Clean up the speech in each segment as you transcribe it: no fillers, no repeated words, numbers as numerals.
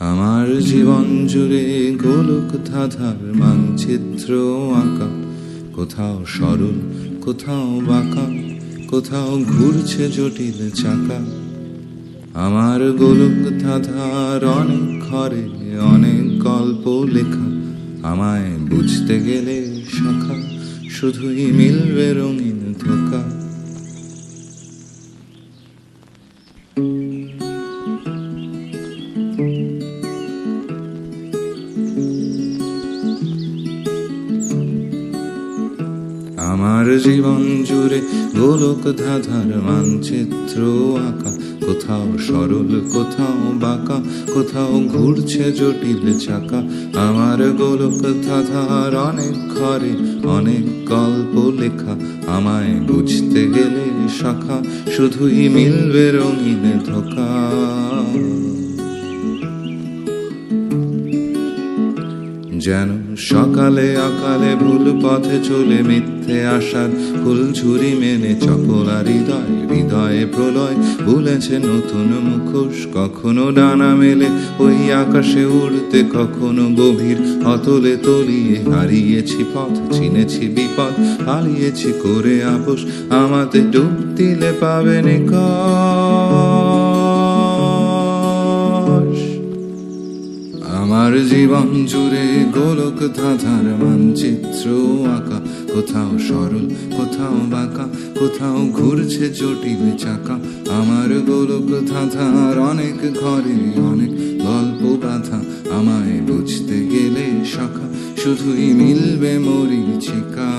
আমার জীবন জুড়ে গোলক ধাঁধার মানচিত্র আঁকা, কোথাও সরল কোথাও বাঁকা, কোথাও ঘুরছে জটিল চাকা। আমার গোলক ধাঁধার অনেক ঘরে অনেক গল্প লেখা, আমায় বুঝতে গেলে শাখা শুধুই মিলবে রঙিন ধোকা। আমার জীবন জুড়ে গোলক ধাঁধার মানচিত্র আঁকা, কোথাও সরল কোথাও বাঁকা, কোথাও ঘুরছে জটিল চাকা। আমার গোলক ধাঁধার অনেক ঘরে অনেক গল্প লেখা, আমায় বুঝতে গেলে শাখা শুধুই মিলবে রঙিন ধোকা। যেন সকালে আকালে ভুল পথে চলে মিথ্যে আশার ফুল ঝুরি মেনে চপলা হৃদয় হৃদয়ে প্রলয় ভুলেছে নতুন মুখোশ। কখনো ডানা মেলে ওই আকাশে উড়তে, কখনো গভীর অতলে তলিয়ে হারিয়েছি পথ, চিনেছি বিপদ, পালিয়েছি করে আপোষ। আমাতে ডুব দিলে পাবে নিকশ। আমার জীবন জুড়ে গোলক ধাঁধার মানচিত্র আঁকা, কোথাও সরল কোথাও বাঁকা, কোথাও ঘুরছে জটিল চাকা। আমার গোলক ধাঁধার অনেক ঘরে অনেক গল্প বাঁধা, আমায় বুঝতে গেলে শাখা শুধুই মিলবে মরীচিকা।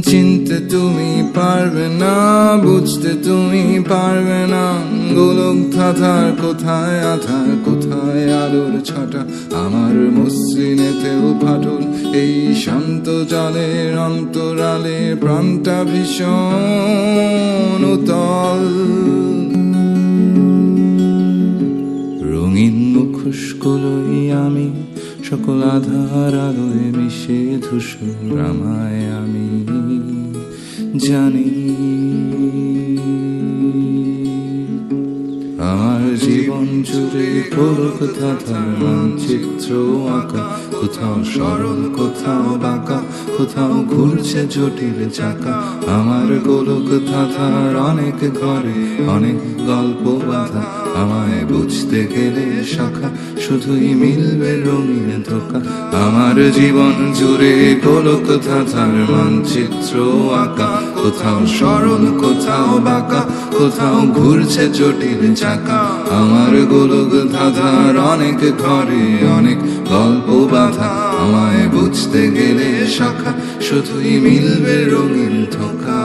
চিনতে তুমি পারবে না, বুঝতে তুমি পারবে না, গোলক ধাঁধার কোথায় আধার কোথায় আলোর ছটা। আমার মসৃণেতেও ফাটল, এই শান্ত জলের অন্তরালে প্রাণটা ভীষণ উতল। রঙিন মুখোশগুলোই আমি, সকল আধার আলোয় মিশে ধূসর আমায় আমি জানি। আমার জীবন জুড়ে গোলক ধাঁধার মানচিত্র আঁকা, কোথাও সরল কোথাও বাঁকা, কোথাও ঘুরছে জটিল চাকা। আমার গোলক ধাঁধার অনেক ঘরে অনেক গল্প বাঁধা, আমায় বুঝতে গেলে শাখা শুধুই মিলবে রঙিন ধোকা। আমার জীবন জুড়ে গোলক ধাঁধার মানচিত্র আঁকা, কোথাও সরল কোথাও বাঁকা, কোথাও ঘুরছে জটিল চাকা। আমার গোলক ধাঁধার অনেক ঘরে অনেক গল্প বাঁধা, আমায় বুঝতে গেলে শাখা শুধুই মিলবে রঙিন ধোকা।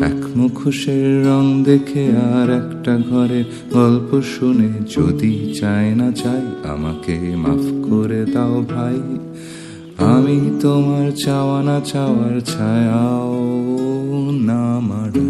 এক মুখোশের রং দেখে আর একটা ঘরের গল্প শুনে যদি চায় না চাই, আমাকে মাফ করে দাও ভাই। আমি তোমার চাওয়া না চাওয়ার ছায়াও না মাড়াই।